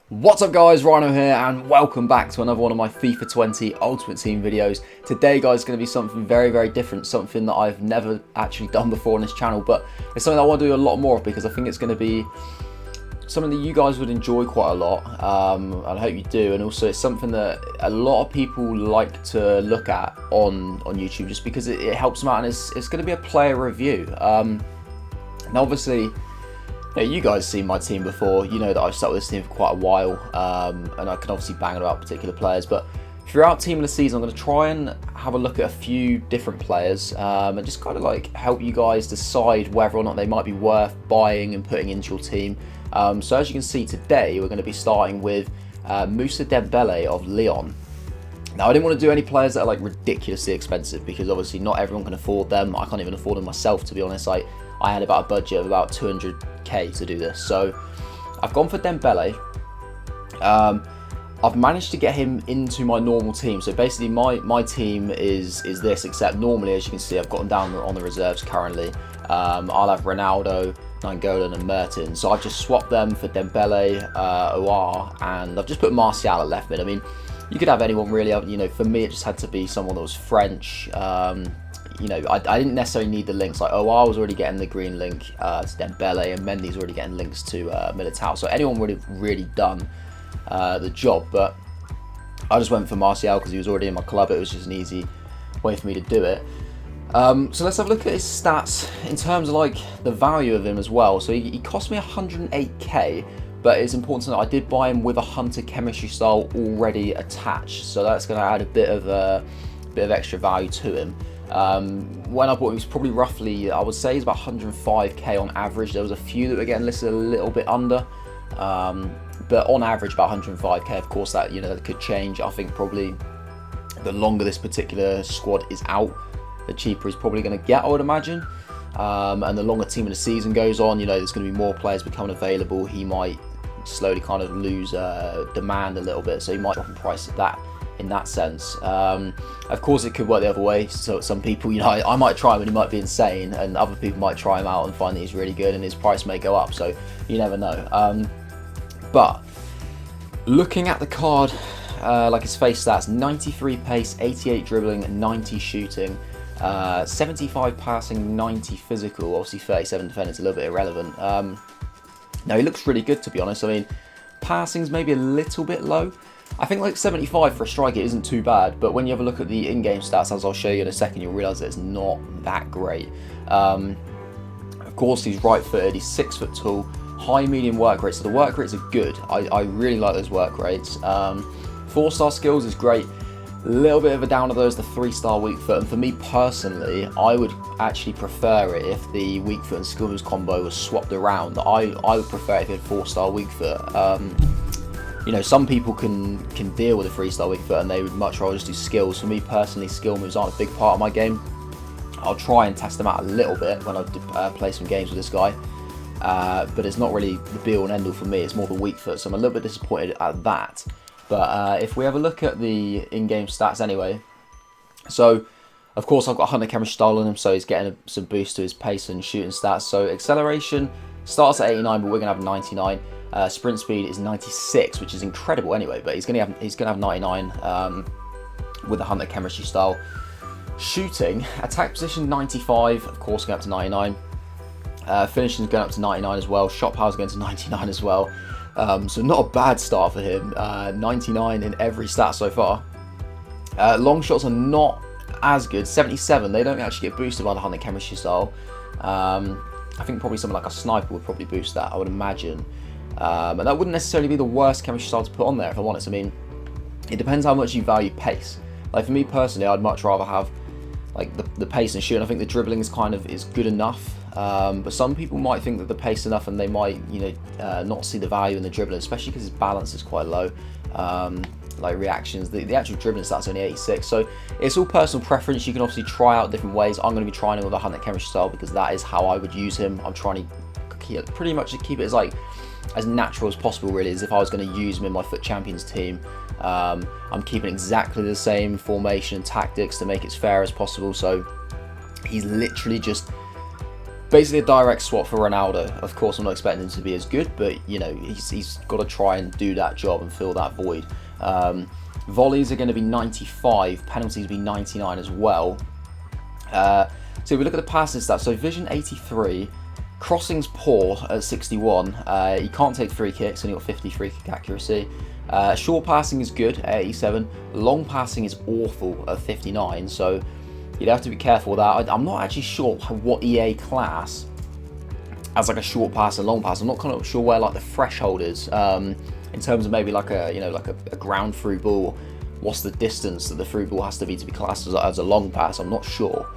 What's up guys, Rhino here and welcome back to another one of my FIFA 20 Ultimate Team videos. Today guys is going to be something very different, something that I've never actually done before on this channel, but it's something I want to do a lot more of because I think it's going to be something that you guys would enjoy quite a lot, and I hope you do. And also it's something that a lot of people like to look at on YouTube just because it helps them out, and it's going to be a player review. Now obviously, you guys have seen my team before, you know that I've stuck with this team for quite a while, and I can obviously bang about particular players, but throughout Team of the Season I'm going to try and have a look at a few different players, and just kind of like help you guys decide whether or not they might be worth buying and putting into your team. So as you can see today, we're going to be starting with Moussa Dembele of Lyon. Now I didn't want to do any players that are like ridiculously expensive because obviously not everyone can afford them. I can't even afford them myself, to be honest. I had about a budget of about 200k to do this, so I've gone for Dembele. I've managed to get him into my normal team. So basically my team is this, except normally, as you can see, I've got him down on the reserves currently. I'll have Ronaldo, Nainggolan and Mertens. So I've just swapped them for Dembele, Oar, and I've just put Martial at left mid. I mean, you could have anyone really. You know, for me it just had to be someone that was French. You know, I didn't necessarily need the links. Like, I was already getting the green link to Dembele, and Mendy's already getting links to Militao. So anyone would have really done the job. But I just went for Martial because he was already in my club. It was just an easy way for me to do it. So let's have a look at his stats in terms of like the value of him as well. So he cost me 108k, but it's important to note I did buy him with a Hunter chemistry style already attached. So that's going to add a bit of extra value to him. When I bought him, he was probably roughly, I would say he's about 105k on average. There was a few that were getting listed a little bit under, but on average about 105k. Of course that, you know, that could change. I think probably the longer this particular squad is out, the cheaper he's probably going to get, I would imagine. And the longer Team of the Season goes on, you know, there's going to be more players becoming available. He might slowly kind of lose demand a little bit, so he might drop in price at that. In that sense, of course it could work the other way. So some people, you know, I might try him and he might be insane, and other people might try him out and find that he's really good and his price may go up, so you never know. But looking at the card, like his face stats: 93 pace, 88 dribbling, 90 shooting, 75 passing, 90 physical. Obviously 37 defending is a little bit irrelevant. Now he looks really good, to be honest. I mean, passing's maybe a little bit low. I think like 75 for a striker isn't too bad, but when you have a look at the in-game stats, as I'll show you in a second, you'll realise that it's not that great. Of course, he's right-footed, he's 6 foot tall, high medium work rates, so the work rates are good. I really like those work rates. 4-star skills is great. A little bit of a downer though is the 3-star weak foot, and for me personally, I would actually prefer it if the weak foot and skills combo was swapped around. I would prefer it if you had 4-star weak foot. You know, some people can deal with a 3-star weak foot and they would much rather just do skills. For me personally, skill moves aren't a big part of my game. I'll try and test them out a little bit when I play some games with this guy, but it's not really the be-all and end-all for me. It's more the weak foot, so I'm a little bit disappointed at that. But if we have a look at the in-game stats anyway, so of course I've got 100 chemistry style on him, so he's getting some boost to his pace and shooting stats. So acceleration starts at 89, but we're gonna have 99. Sprint speed is 96, which is incredible anyway, but he's gonna have 99 with the Hunter chemistry style. Shooting, attack position 95, of course going up to 99. Finishing is going up to 99 as well. Shot power is going to 99 as well. So not a bad start for him. 99 in every stat so far. Long shots are not as good. 77. They don't actually get boosted by the Hunter chemistry style. I think probably something like a sniper would probably boost that, I would imagine. And that wouldn't necessarily be the worst chemistry style to put on there, if I'm honest. I mean, it depends how much you value pace. Like for me personally, I'd much rather have like the pace and shooting. I think the dribbling is good enough. But some people might think that the pace is enough, and they might, you know, not see the value in the dribbling, especially because his balance is quite low. Like reactions, the actual dribbling stats only 86. So it's all personal preference. You can obviously try out different ways. I'm going to be trying him with a Hunter chemistry style because that is how I would use him. I'm trying to pretty much keep it as natural as possible, really, as if I was going to use him in my FUT Champions team. I'm keeping exactly the same formation and tactics to make it as fair as possible. So he's literally just basically a direct swap for Ronaldo. Of course, I'm not expecting him to be as good, but you know, he's got to try and do that job and fill that void. Volleys are going to be 95, penalties will be 99 as well. So if we look at the passing stats, so vision 83, crossing's poor at 61. He can't take free kicks, only got 50 free kick accuracy. Short passing is good at 87. Long passing is awful at 59. So you'd have to be careful with that. I'm not actually sure what EA class as like a short pass and long pass. I'm not kind of sure where like the threshold is in terms of maybe like a ground through ball. What's the distance that the through ball has to be classed as a long pass? I'm not sure.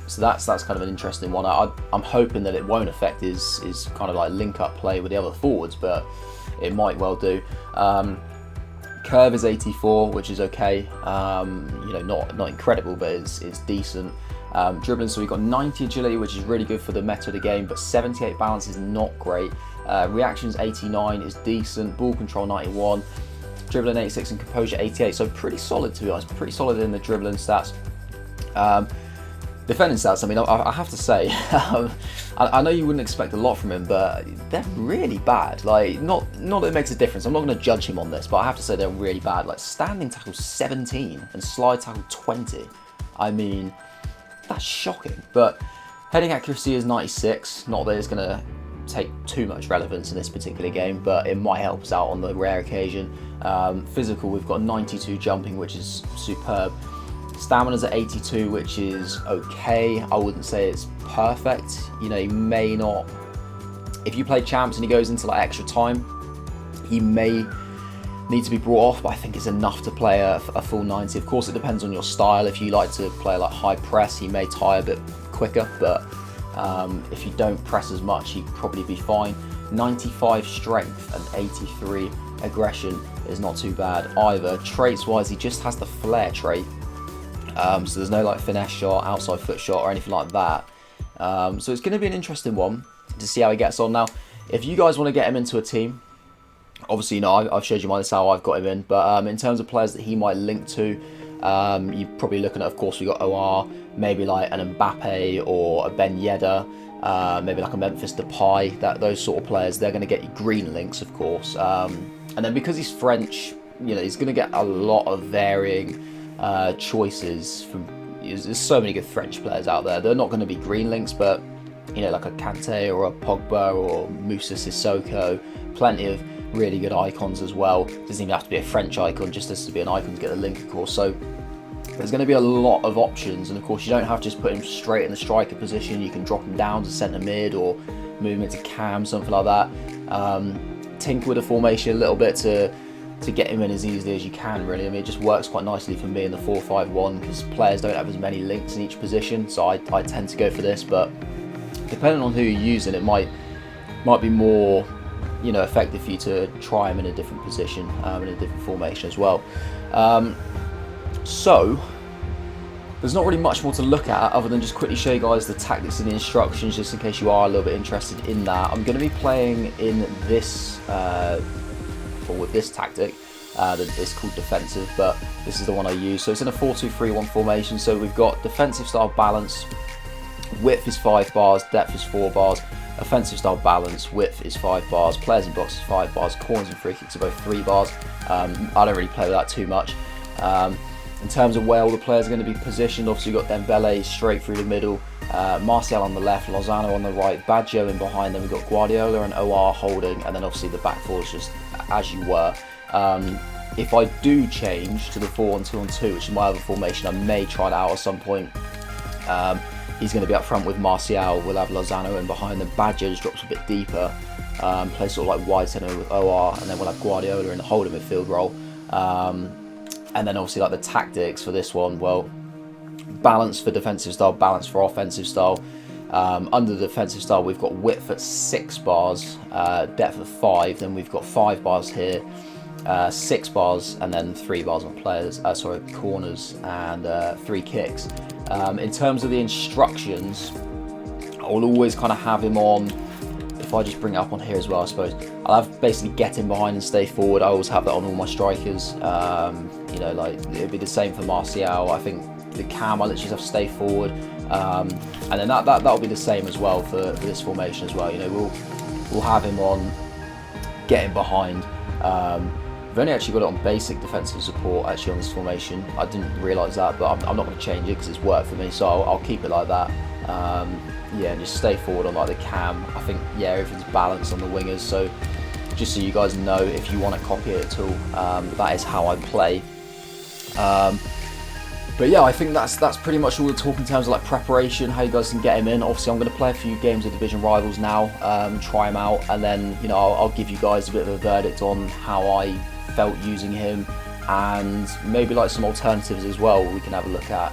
So that's kind of an interesting one. I'm hoping that it won't affect his kind of like link up play with the other forwards, but it might well do. Curve is 84, which is okay. You know, not incredible, but it's decent. Dribbling, so we've got 90 agility, which is really good for the meta of the game, but 78 balance is not great. Reactions 89 is decent. Ball control 91. Dribbling 86 and composure 88. So pretty solid, to be honest. Pretty solid in the dribbling stats. Defending stats, I mean, I have to say, I know you wouldn't expect a lot from him, but they're really bad. Like, not that it makes a difference. I'm not going to judge him on this, but I have to say they're really bad. Like, standing tackle 17 and slide tackle 20. I mean, that's shocking. But heading accuracy is 96. Not that it's going to take too much relevance in this particular game, but it might help us out on the rare occasion. Physical, we've got 92 jumping, which is superb. Stamina's at 82, which is okay. I wouldn't say it's perfect. You know, he may not... If you play champs and he goes into like extra time, he may need to be brought off, but I think it's enough to play a full 90. Of course, it depends on your style. If you like to play like high press, he may tire a bit quicker, but if you don't press as much, he'd probably be fine. 95 strength and 83 aggression is not too bad either. Traits-wise, he just has the flair trait. So there's no like finesse shot, outside foot shot or anything like that. So it's going to be an interesting one to see how he gets on. Now, if you guys want to get him into a team, obviously, you know, I've showed you how I've got him in. But in terms of players that he might link to, you're probably looking at, of course, we got OR, maybe like an Mbappe or a Ben Yedder, maybe like a Memphis Depay. Those sort of players, they're going to get you green links, of course. And then because he's French, you know, he's going to get a lot of varying choices from. There's so many good French players out there. They're not going to be green links, but you know, like a Kante or a Pogba or Moussa Sissoko, plenty of really good icons as well. Doesn't even have to be a French icon, just has to be an icon to get the link, of course. So there's going to be a lot of options, and of course you don't have to just put him straight in the striker position. You can drop him down to centre mid or move him into cam, something like that. Tinker with the formation a little bit to get him in as easily as you can, really. I mean, it just works quite nicely for me in the 4-5-1 because players don't have as many links in each position, so I tend to go for this. But depending on who you're using, it might be more, you know, effective for you to try him in a different position, in a different formation as well. So there's not really much more to look at other than just quickly show you guys the tactics and the instructions, just in case you are a little bit interested in that. I'm going to be playing in this with this tactic that is called defensive, but this is the one I use. So it's in a 4-2-3-1 formation. So we've got defensive style balance, width is 5 bars, depth is 4 bars. Offensive style balance, width is 5 bars, players in box is 5 bars, corners and free kicks are both 3 bars. I don't really play with that too much. In terms of where all the players are going to be positioned, obviously you've got Dembele straight through the middle, Martial on the left, Lozano on the right, Baggio in behind them. We've got Guardiola and OR holding, and then obviously the back four is just as you were. If I do change to the 4-1-2-1-2, which is my other formation, I may try that out at some point. He's going to be up front with Martial. We'll have Lozano in behind them. Baggio just drops a bit deeper, plays sort of like wide centre with OR, and then we'll have Guardiola in the holding midfield role. And then obviously like the tactics for this one, well, balance for defensive style, balance for offensive style. Under the defensive style, we've got width at 6 bars, depth at 5. Then we've got 5 bars here, 6 bars, and then 3 bars on players. Corners and 3 kicks. In terms of the instructions, I'll always kind of have him on. If I just bring it up on here as well, I suppose I'll have basically get in behind and stay forward. I always have that on all my strikers. You know, like it'd be the same for Martial. I think the cam, I literally just have to stay forward, and then that'll be the same as well for this formation as well. You know, we'll have him on getting behind. I've only actually got it on basic defensive support actually on this formation. I didn't realise that, but I'm not going to change it because it's worked for me, so I'll keep it like that. Yeah, and just stay forward on like the cam. I think, yeah, everything's balanced on the wingers, so just so you guys know, if you want to copy it at all, that is how I play. But yeah, I think that's pretty much all the talk in terms of like preparation, how you guys can get him in. Obviously, I'm going to play a few games of Division Rivals now, try him out, and then, you know, I'll give you guys a bit of a verdict on how I felt using him, and maybe like some alternatives as well we can have a look at,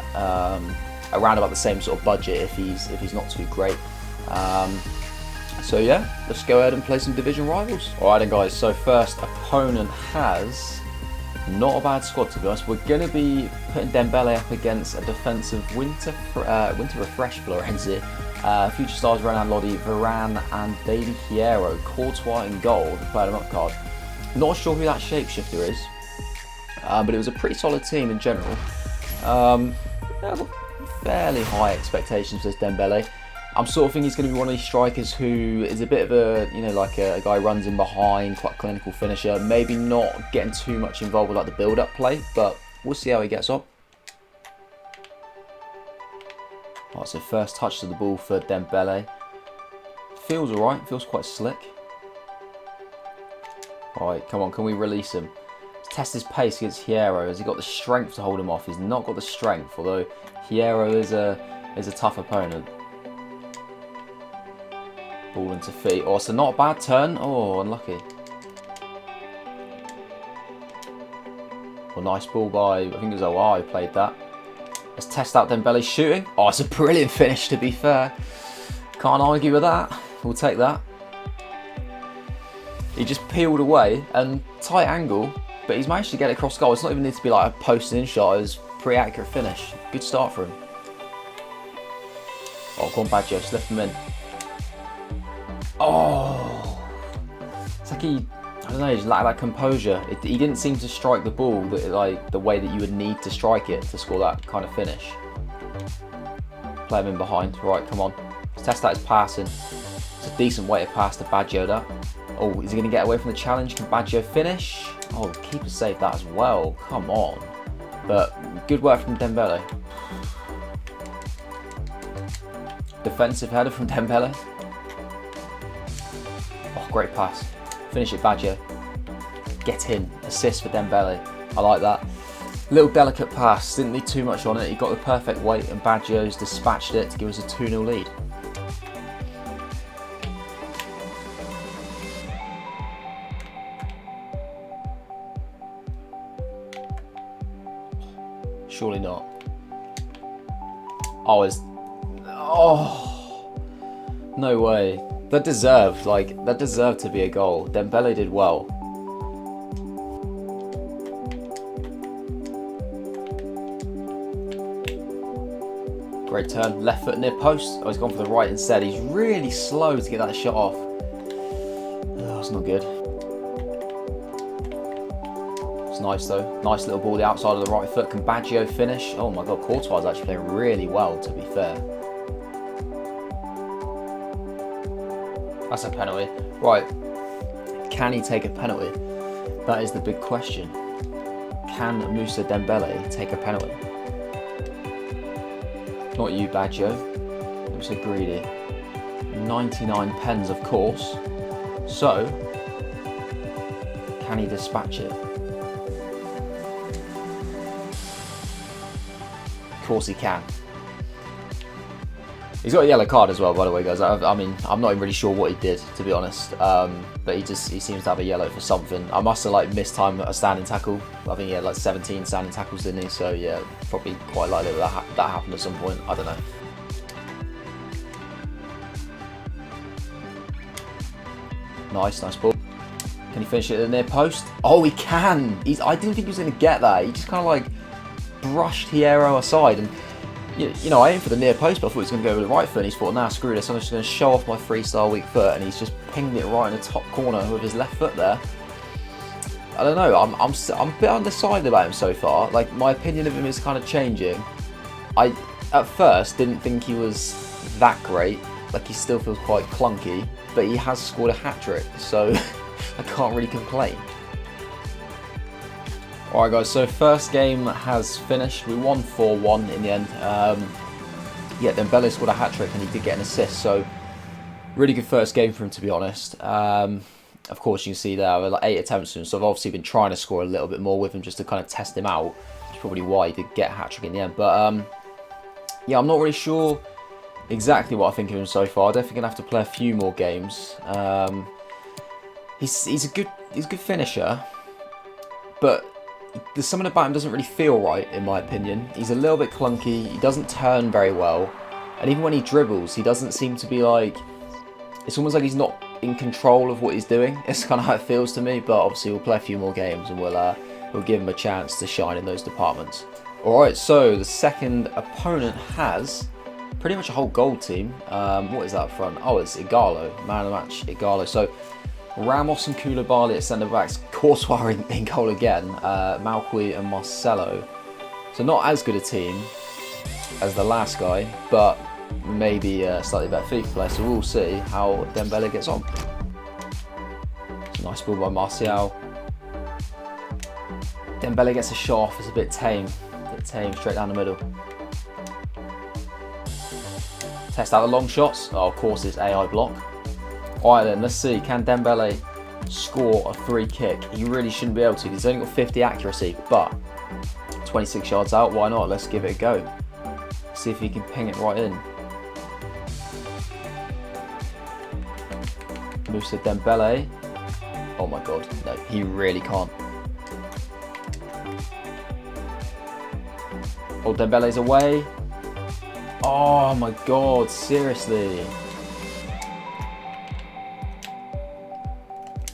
around about the same sort of budget if he's not too great. So yeah, let's go ahead and play some Division Rivals. Alright then guys, so first opponent has not a bad squad, to be honest. We're going to be putting Dembele up against a defensive winter refresh Florenzi, future stars Renan Lodi, Varane and Baby Hierro, Courtois in goal, the player up card. Not sure who that shapeshifter is, but it was a pretty solid team in general. Yeah, fairly high expectations for this Dembele. I'm sort of thinking he's going to be one of these strikers who is a bit of a, you know, like a guy who runs in behind, quite a clinical finisher. Maybe not getting too much involved with like the build-up play, but we'll see how he gets on. Alright, so first touch of the ball for Dembele. Feels alright, feels quite slick. Alright, come on, can we release him? Let's test his pace against Hierro. Has he got the strength to hold him off? He's not got the strength, although Hierro is a tough opponent. Ball into feet. Oh, so not a bad turn. Oh, unlucky. Well, nice ball by, I think it was OR who played that. Let's test out Dembele's shooting. Oh, it's a brilliant finish, to be fair. Can't argue with that. We'll take that. He just peeled away and tight angle, but he's managed to get it across goal. It's not even need to be like a post-in shot. It was a pretty accurate finish. Good start for him. Oh, go on, Baggio. Just lift him in. Oh, it's like I don't know, he's lacked that composure. He didn't seem to strike the ball like the way that you would need to strike it to score that kind of finish. Play him in behind. Right, come on. Let's test out his passing. It's a decent way to pass to Baggio that. Oh, is he going to get away from the challenge? Can Baggio finish? Oh, keeper saved that as well. Come on. But good work from Dembele. Defensive header from Dembele. Oh, great pass. Finish it, Baggio. Get in. Assist for Dembele. I like that. Little delicate pass. Didn't need too much on it. He got the perfect weight and Baggio's dispatched it to give us a 2-0 lead. Surely not. Oh, no way. That deserved to be a goal. Dembele did well. Great turn, left foot near post. Oh, he's gone for the right instead. He's really slow to get that shot off. Oh, that's not good. It's nice though. Nice little ball the outside of the right foot. Can Baggio finish? Oh my god, Courtois is actually playing really well, to be fair. That's a penalty. Right. Can he take a penalty? That is the big question. Can Moussa Dembele take a penalty? Not you, Baggio. I'm so greedy. 99 pens, of course. So, can he dispatch it? Of course he can. He's got a yellow card as well, by the way, guys. I mean, I'm not even really sure what he did, to be honest. But he seems to have a yellow for something. I must have like missed time a standing tackle. I think he had like 17 standing tackles, didn't he? So yeah, probably quite likely that happened at some point. I don't know. Nice ball. Can he finish it at the near post? Oh, he can. I didn't think he was going to get that. He just kind of like brushed Hierro aside and. You know, I aimed for the near post, but I thought he was going to go with the right foot, and he's thought, nah, screw this, I'm just going to show off my freestyle weak foot, and he's just pinged it right in the top corner with his left foot there. I don't know, I'm a bit undecided about him so far. Like, my opinion of him is kind of changing. I at first didn't think he was that great. Like, he still feels quite clunky, but he has scored a hat-trick, so I can't really complain. Alright guys, so first game has finished. We won 4-1 in the end. Yeah, Dembele scored a hat-trick and he did get an assist, so really good first game for him, to be honest. Of course, you can see there like 8 attempts to him, so I've obviously been trying to score a little bit more with him just to kind of test him out. That's probably why he did get a hat-trick in the end. But yeah, I'm not really sure exactly what I think of him so far. I'm definitely going to have to play a few more games. He's a good finisher, but there's something about him doesn't really feel right, in my opinion. He's a little bit clunky, he doesn't turn very well, and even when he dribbles, he doesn't seem to be like... It's almost like he's not in control of what he's doing. It's kind of how it feels to me, but obviously we'll play a few more games and we'll give him a chance to shine in those departments. Alright, so the second opponent has pretty much a whole gold team. What is that up front? Oh, it's Igalo, man of the match, Igalo. So Ramos and Koulibaly at centre-backs, Courtois in goal again, Malqui and Marcelo. So not as good a team as the last guy, but maybe a slightly better FIFA player, so we'll see how Dembele gets on. It's a nice ball by Martial. Dembele gets a shot off, it's a bit tame, straight down the middle. Test out the long shots. Oh, of course it's AI block. Alright then, let's see, can Dembele score a free kick? He really shouldn't be able to, he's only got 50 accuracy, but 26 yards out, why not? Let's give it a go. See if he can ping it right in. Moves to Dembele. Oh my god, no, he really can't. Oh, Dembele's away. Oh my god, seriously.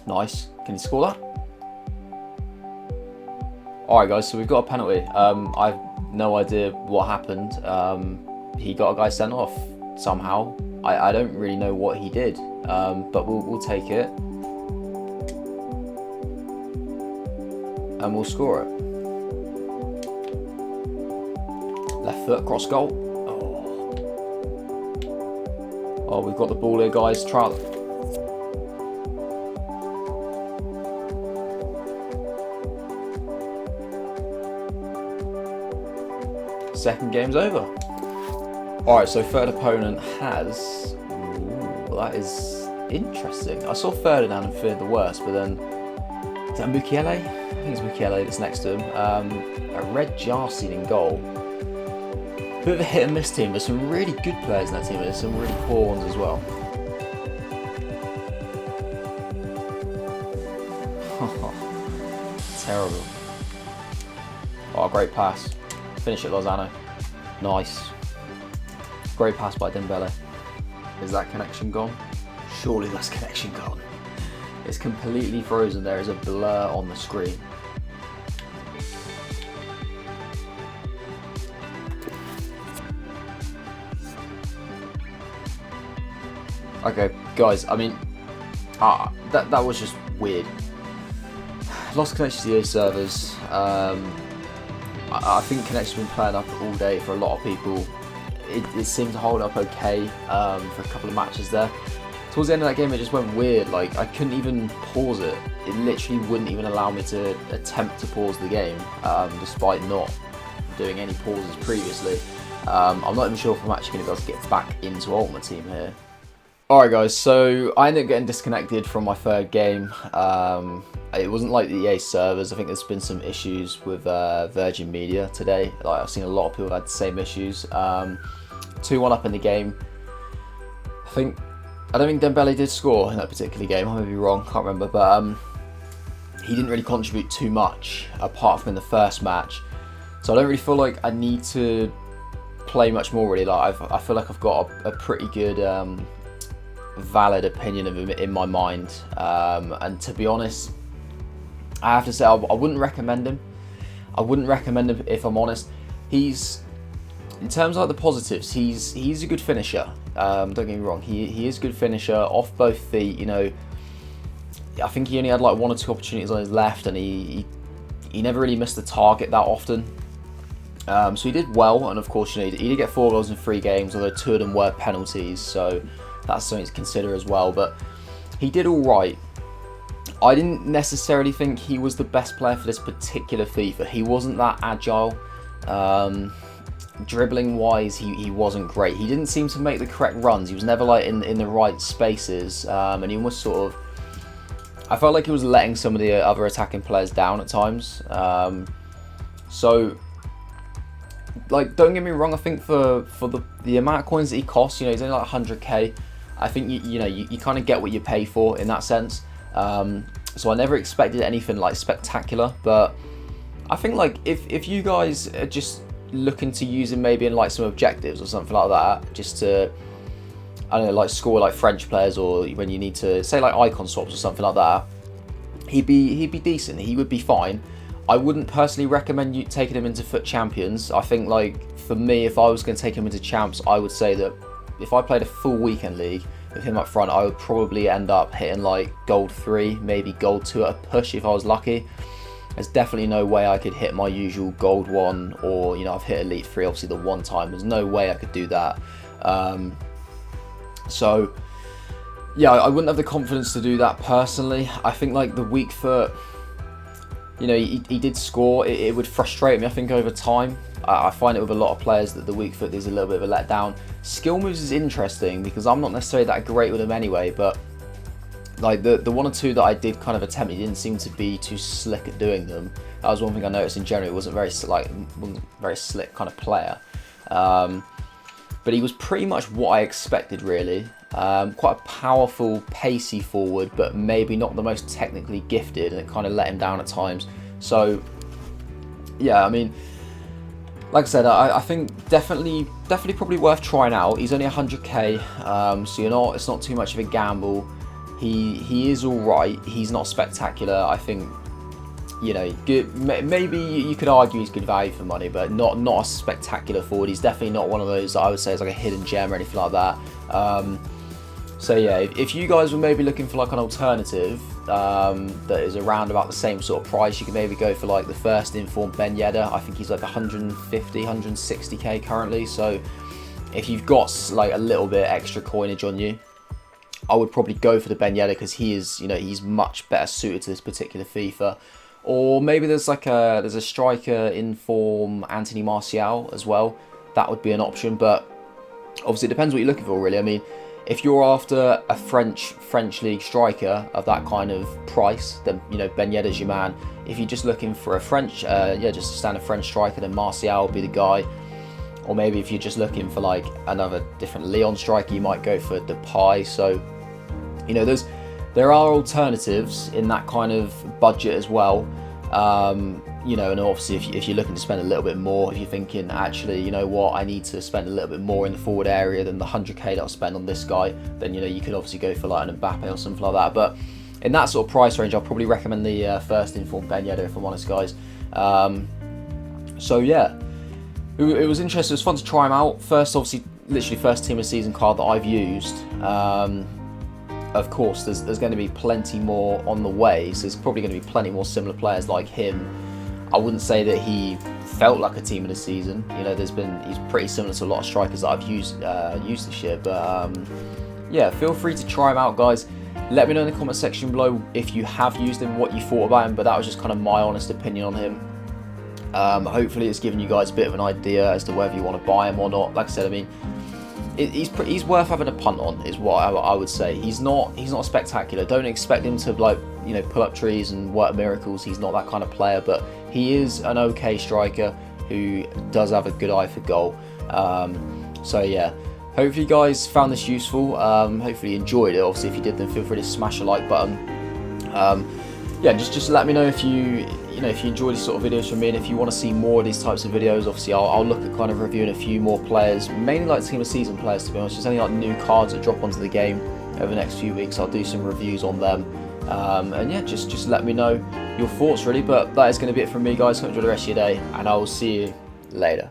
Nice. Can he score that? Alright guys, so we've got a penalty. I have no idea what happened. He got a guy sent off somehow. I don't really know what he did, but we'll take it. And we'll score it. Left foot, cross goal. Oh, we've got the ball here guys. Try it. Second game's over. Alright, so third opponent has... Ooh, that is interesting. I saw Ferdinand and feared the worst, but then... Is that Mukiele? I think it's Mukiele that's next to him. A red Jarstein in goal. Bit of a hit and miss team. There's some really good players in that team, but there's some really poor ones as well. Terrible. Oh, great pass. Finish it, Lozano. Nice. Great pass by Dembele. Is that connection gone? Surely that's connection gone. It's completely frozen. There is a blur on the screen. Okay, guys, I mean, that was just weird. Lost connection to the EA servers. I think connection's been playing up all day for a lot of people. It seemed to hold up okay for a couple of matches there. Towards the end of that game, it just went weird. Like, I couldn't even pause it. It literally wouldn't even allow me to attempt to pause the game, despite not doing any pauses previously. I'm not even sure if I'm actually going to be able to get back into Ultimate Team here. Alright guys, so I ended up getting disconnected from my third game. It wasn't like the EA servers. I think there's been some issues with Virgin Media today. Like, I've seen a lot of people had the same issues. 2-1 up in the game. I don't think Dembele did score in that particular game. I may be wrong, can't remember. But he didn't really contribute too much apart from in the first match. So I don't really feel like I need to play much more really. Like, I feel like I've got a pretty good valid opinion of him in my mind. And to be honest, I have to say I wouldn't recommend him. I wouldn't recommend him if I'm honest. He's, in terms of like the positives, he's a good finisher. Don't get me wrong, he is a good finisher off both feet. You know, I think he only had like 1 or 2 opportunities on his left, and he never really missed the target that often. So he did well, and of course, he did get 4 goals in 3 games, although 2 of them were penalties, so that's something to consider as well. But he did all right. I didn't necessarily think he was the best player for this particular FIFA. He wasn't that agile. Dribbling wise, he wasn't great. He didn't seem to make the correct runs. He was never like in the right spaces, and he almost sort of, I felt like he was letting some of the other attacking players down at times. So, like, don't get me wrong, I think for the amount of coins that he costs, he's only like 100k. I think you kind of get what you pay for in that sense. So I never expected anything like spectacular, but I think like if you guys are just looking to use him maybe in like some objectives or something like that, just to, I don't know, like score like French players, or when you need to say like icon swaps or something like that, he'd be decent. He would be fine. I wouldn't personally recommend you taking him into FUT Champions. I think like for me, if I was going to take him into Champs, I would say that if I played a full weekend league with him up front, I would probably end up hitting like gold 3, maybe gold 2 at a push if I was lucky. There's definitely no way I could hit my usual gold 1, or I've hit elite 3 obviously the one time. There's no way I could do that. So yeah, I wouldn't have the confidence to do that personally. I think like the weak foot, he did score. It would frustrate me, I think, over time. I find it with a lot of players that the weak foot is a little bit of a letdown. Skill moves is interesting because I'm not necessarily that great with them anyway, but like the 1 or 2 that I did kind of attempt, he didn't seem to be too slick at doing them. That was one thing I noticed in general. He wasn't very slick kind of player, but he was pretty much what I expected really. Quite a powerful, pacey forward, but maybe not the most technically gifted, and it kind of let him down at times. So yeah, I mean, like I said, I think definitely probably worth trying out. He's only 100k, so it's not too much of a gamble. He is all right. He's not spectacular. I think good. Maybe you could argue he's good value for money, but not a spectacular forward. He's definitely not one of those that I would say is like a hidden gem or anything like that. So yeah, if you guys were maybe looking for like an alternative that is around about the same sort of price, you could maybe go for like the first informed Ben Yedder. I think he's like 150, 160k currently. So if you've got like a little bit extra coinage on you, I would probably go for the Ben Yedder because he is, he's much better suited to this particular FIFA. Or maybe there's a striker in form, Anthony Martial as well. That would be an option, but obviously it depends what you're looking for really. I mean, if you're after a French league striker of that kind of price, then Ben Yedder's your man. If you're just looking for a French, just a standard French striker, then Martial would be the guy. Or maybe if you're just looking for like another different Leon striker, you might go for Depay. So there are alternatives in that kind of budget as well. And obviously if you're looking to spend a little bit more, if you're thinking, actually, you know what, I need to spend a little bit more in the forward area than the 100k that I'll spend on this guy, then you could obviously go for like an Mbappe or something like that. But in that sort of price range, I'll probably recommend the first informed Ben Yedder, if I'm honest, guys. So yeah, it was interesting. It was fun to try him out. Obviously literally first team of season card that I've used. Of course, there's going to be plenty more on the way, so there's probably going to be plenty more similar players like him. I wouldn't say that he felt like a team of the season. He's pretty similar to a lot of strikers that I've used this year. But yeah, feel free to try him out, guys. Let me know in the comment section below if you have used him, what you thought about him. But that was just kind of my honest opinion on him. Hopefully, it's given you guys a bit of an idea as to whether you want to buy him or not. Like I said, I mean, he's worth having a punt on, is what I would say. He's not spectacular. Don't expect him to pull up trees and work miracles. He's not that kind of player, but he is an okay striker who does have a good eye for goal. So yeah, hopefully you guys found this useful. Hopefully you enjoyed it. Obviously, if you did, then feel free to smash a like button. Yeah, just let me know if you enjoy these sort of videos from me, and if you want to see more of these types of videos. Obviously I'll look at kind of reviewing a few more players, mainly like team of season players, to be honest. There's only like new cards that drop onto the game over the next few weeks. I'll do some reviews on them, and yeah, just let me know your thoughts really. But that is going to be it from me, guys. Hope you enjoy the rest of your day, and I will see you later.